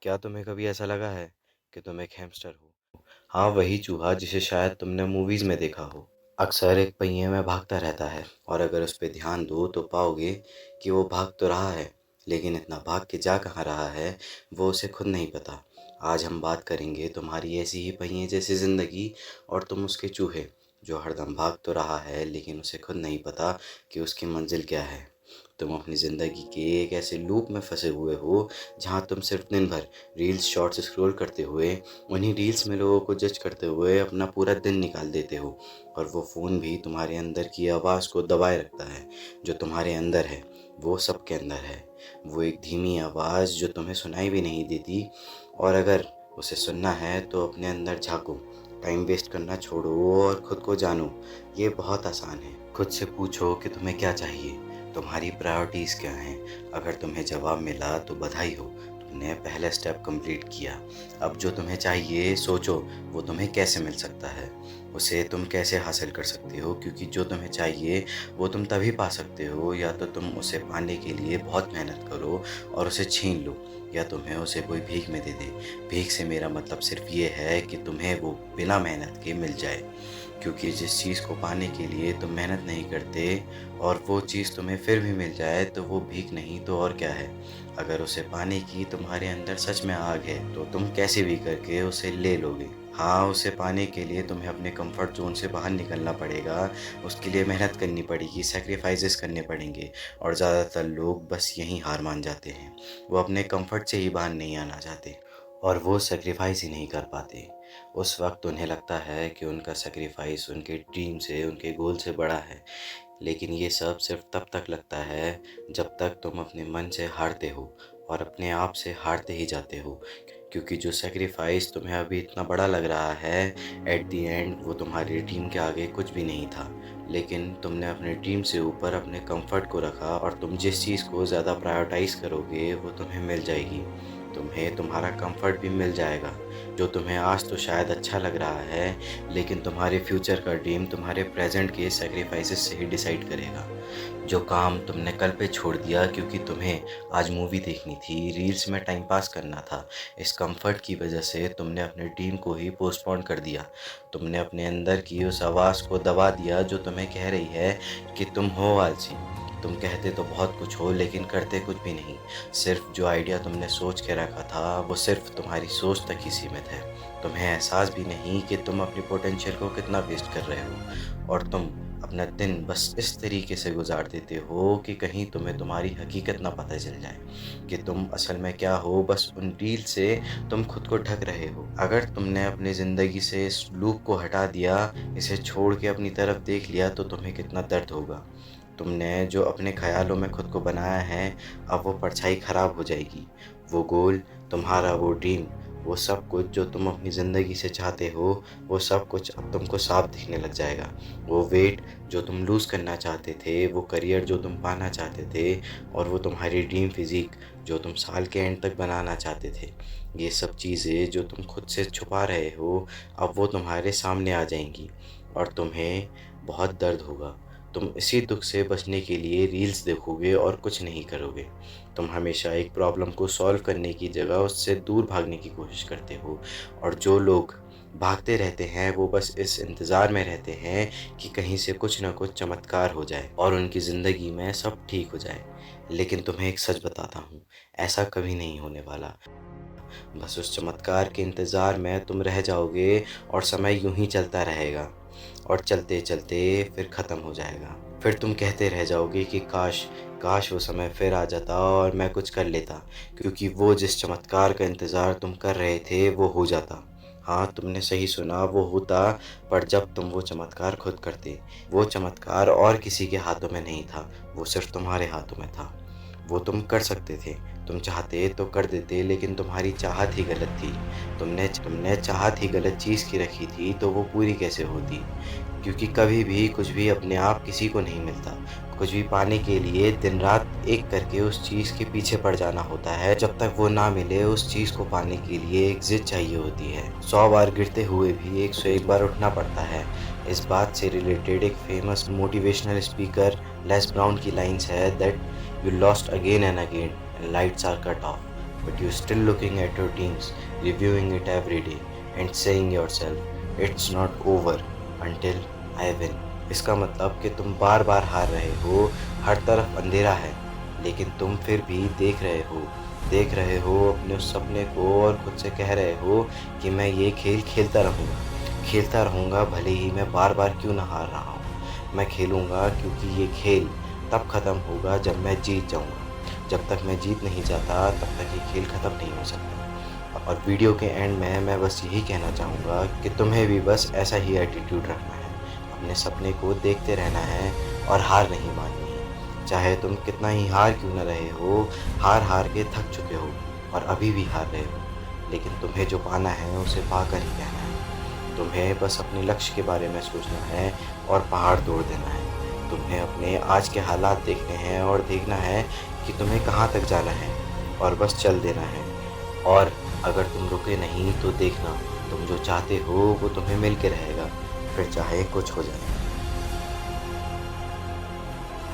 क्या तुम्हें कभी ऐसा लगा है कि तुम एक हैमस्टर हो? हाँ, वही चूहा जिसे शायद तुमने मूवीज में देखा हो। अक्सर एक पहिए में भागता रहता है और अगर उस पर ध्यान दो तो पाओगे कि वो भाग तो रहा है, लेकिन इतना भाग के जा कहाँ रहा है वो उसे खुद नहीं पता। आज हम बात करेंगे तुम्हारी ऐसी ही पहिए जैसी ज़िंदगी और तुम उसके चूहे, जो हरदम भाग तो रहा है लेकिन उसे खुद नहीं पता कि उसकी मंजिल क्या है। तुम अपनी ज़िंदगी के एक ऐसे लूप में फंसे हुए हो जहाँ तुम सिर्फ दिन भर रील्स शॉर्ट्स स्क्रॉल करते हुए, उन्हीं रील्स में लोगों को जज करते हुए अपना पूरा दिन निकाल देते हो। और वो फ़ोन भी तुम्हारे अंदर की आवाज़ को दबाए रखता है। जो तुम्हारे अंदर है वो सबके अंदर है। वो एक धीमी आवाज़ जो तुम्हें सुनाई भी नहीं देती, और अगर उसे सुनना है तो अपने अंदर झाँको। टाइम वेस्ट करना छोड़ो और खुद को जानो। ये बहुत आसान है। खुद से पूछो कि तुम्हें क्या चाहिए, तुम्हारी प्रायोरिटीज़ क्या हैं। अगर तुम्हें जवाब मिला तो बधाई हो, तुमने पहला स्टेप कंप्लीट किया। अब जो तुम्हें चाहिए सोचो, वो तुम्हें कैसे मिल सकता है, उसे तुम कैसे हासिल कर सकते हो, क्योंकि जो तुम्हें चाहिए वो तुम तभी पा सकते हो या तो तुम उसे पाने के लिए बहुत मेहनत करो और उसे छीन लो, या तुम्हें उसे कोई भीख में दे दे। भीख से मेरा मतलब सिर्फ ये है कि तुम्हें वो बिना मेहनत के मिल जाए, क्योंकि जिस चीज़ को पाने के लिए तुम मेहनत नहीं करते और वो चीज़ तुम्हें फिर भी मिल जाए तो वो भीख नहीं तो और क्या है। अगर उसे पाने की तुम्हारे अंदर सच में आग है तो तुम कैसे भी करके उसे ले लोगे। हाँ, उसे पाने के लिए तुम्हें अपने कंफर्ट जोन से बाहर निकलना पड़ेगा। उसके लिए मेहनत करनी पड़ेगी, सैक्रिफाइसेस करने पड़ेंगे, और ज़्यादातर लोग बस यहीं हार मान जाते हैं। वो अपने कंफर्ट से ही बाहर नहीं आना चाहते और वो सेक्रीफाइस ही नहीं कर पाते। उस वक्त उन्हें लगता है कि उनका सेक्रीफाइस उनके ड्रीम से, उनके गोल से बड़ा है। लेकिन ये सब सिर्फ तब तक लगता है जब तक तुम अपने मन से हारते हो और अपने आप से हारते ही जाते हो। क्योंकि जो सेक्रीफाइस तुम्हें अभी इतना बड़ा लग रहा है, एट द एंड वो तुम्हारी ड्रीम के आगे कुछ भी नहीं था। लेकिन तुमने अपने ड्रीम से ऊपर अपने कंफर्ट को रखा, और तुम जिस चीज़ को ज़्यादा प्रायोरिटाइज करोगे वो तुम्हें मिल जाएगी। तुम्हें तुम्हारा कंफर्ट भी मिल जाएगा। जो तुम्हें आज तो शायद अच्छा लग रहा है, लेकिन तुम्हारे फ्यूचर का ड्रीम तुम्हारे प्रेजेंट के सेक्रीफाइसेस से ही डिसाइड करेगा। जो काम तुमने कल पे छोड़ दिया क्योंकि तुम्हें आज मूवी देखनी थी, रील्स में टाइम पास करना था, इस कंफर्ट की वजह से तुमने अपने ड्रीम को ही पोस्टपोन कर दिया। तुमने अपने अंदर की उस आवाज़ को दबा दिया जो तुम्हें कह रही है कि तुम हो आलसी। तुम कहते तो बहुत कुछ हो लेकिन करते कुछ भी नहीं। सिर्फ जो आइडिया तुमने सोच के रखा था वो सिर्फ तुम्हारी सोच तक ही सीमित है। तुम्हें एहसास भी नहीं कि तुम अपनी पोटेंशियल को कितना वेस्ट कर रहे हो, और तुम अपना दिन बस इस तरीके से गुजार देते हो कि कहीं तुम्हें तुम्हारी हकीकत ना पता चल जाए कि तुम असल में क्या हो। बस उन रील से तुम खुद को ढक रहे हो। अगर तुमने अपनी ज़िंदगी से इस लूप को हटा दिया, इसे छोड़ के अपनी तरफ देख लिया, तो तुम्हें कितना दर्द होगा। तुमने जो अपने ख़यालों में खुद को बनाया है, अब वो परछाई ख़राब हो जाएगी। वो गोल, तुम्हारा वो ड्रीम, वो सब कुछ जो तुम अपनी ज़िंदगी से चाहते हो, वो सब कुछ अब तुमको साफ दिखने लग जाएगा। वो वेट जो तुम लूज़ करना चाहते थे, वो करियर जो तुम पाना चाहते थे, और वो तुम्हारी ड्रीम फिज़ीक जो तुम साल के एंड तक बनाना चाहते थे, ये सब चीज़ें जो तुम खुद से छुपा रहे हो, अब वो तुम्हारे सामने आ जाएंगी और तुम्हें बहुत दर्द होगा। तुम इसी दुख से बचने के लिए रील्स देखोगे और कुछ नहीं करोगे। तुम हमेशा एक प्रॉब्लम को सॉल्व करने की जगह उससे दूर भागने की कोशिश करते हो, और जो लोग भागते रहते हैं वो बस इस इंतज़ार में रहते हैं कि कहीं से कुछ ना कुछ चमत्कार हो जाए और उनकी ज़िंदगी में सब ठीक हो जाए। लेकिन तुम्हें एक सच बताता हूँ, ऐसा कभी नहीं होने वाला। बस उस चमत्कार के इंतज़ार में तुम रह जाओगे और समय यूं ही चलता रहेगा, और चलते चलते फिर ख़त्म हो जाएगा। फिर तुम कहते रह जाओगे कि काश काश वो समय फिर आ जाता और मैं कुछ कर लेता, क्योंकि वो जिस चमत्कार का इंतज़ार तुम कर रहे थे वो हो जाता। हाँ, तुमने सही सुना, वो होता। पर जब तुम वो चमत्कार खुद करते, वो चमत्कार और किसी के हाथों में नहीं था, वो सिर्फ तुम्हारे हाथों में था। वो तुम कर सकते थे, तुम चाहते तो कर देते, लेकिन तुम्हारी चाहत ही गलत थी। तुमने तुमने चाहत ही गलत चीज़ की रखी थी, तो वो पूरी कैसे होती। क्योंकि कभी भी कुछ भी अपने आप किसी को नहीं मिलता। कुछ भी पाने के लिए दिन रात एक करके उस चीज़ के पीछे पड़ जाना होता है। जब तक वो ना मिले, उस चीज़ को पाने के लिए एक ज़िद चाहिए होती है। 100 बार गिरते हुए भी 101 बार उठना पड़ता है। इस बात से रिलेटेड एक famous motivational speaker Les Brown की लाइन्स है that you lost again and again and lights are cut off, but you're still looking at your teams, reviewing it every day, and saying yourself, it's not over until I win. इसका मतलब कि तुम बार बार हार रहे हो, हर तरफ अंधेरा है, लेकिन तुम फिर भी देख रहे हो अपने उस सपने को और खुद से कह रहे हो कि मैं ये खेल खेलता रहूँगा भले ही मैं बार बार क्यों ना हार रहा हूँ। मैं खेलूँगा क्योंकि ये खेल तब ख़त्म होगा जब मैं जीत जाऊँगा। जब तक मैं जीत नहीं जाता तब तक ये खेल ख़त्म नहीं हो सकता। और वीडियो के एंड में मैं बस यही कहना चाहूँगा कि तुम्हें भी बस ऐसा ही एटीट्यूड रखना है, अपने सपने को देखते रहना है और हार नहीं माननी है। चाहे तुम कितना ही हार क्यों न रहे हो, हार के थक चुके हो और अभी भी हार रहे हो, लेकिन तुम्हें जो पाना है उसे पाकर ही रहना है। तुम्हें बस अपने लक्ष्य के बारे में सोचना है और पहाड़ तोड़ देना है। तुम्हें अपने आज के हालात देखने हैं और देखना है कि तुम्हें कहाँ तक जाना है और बस चल देना है। और अगर तुम रुके नहीं तो देखना, तुम जो चाहते हो वो तुम्हें मिल के रहेगा, फिर चाहे कुछ हो जाए।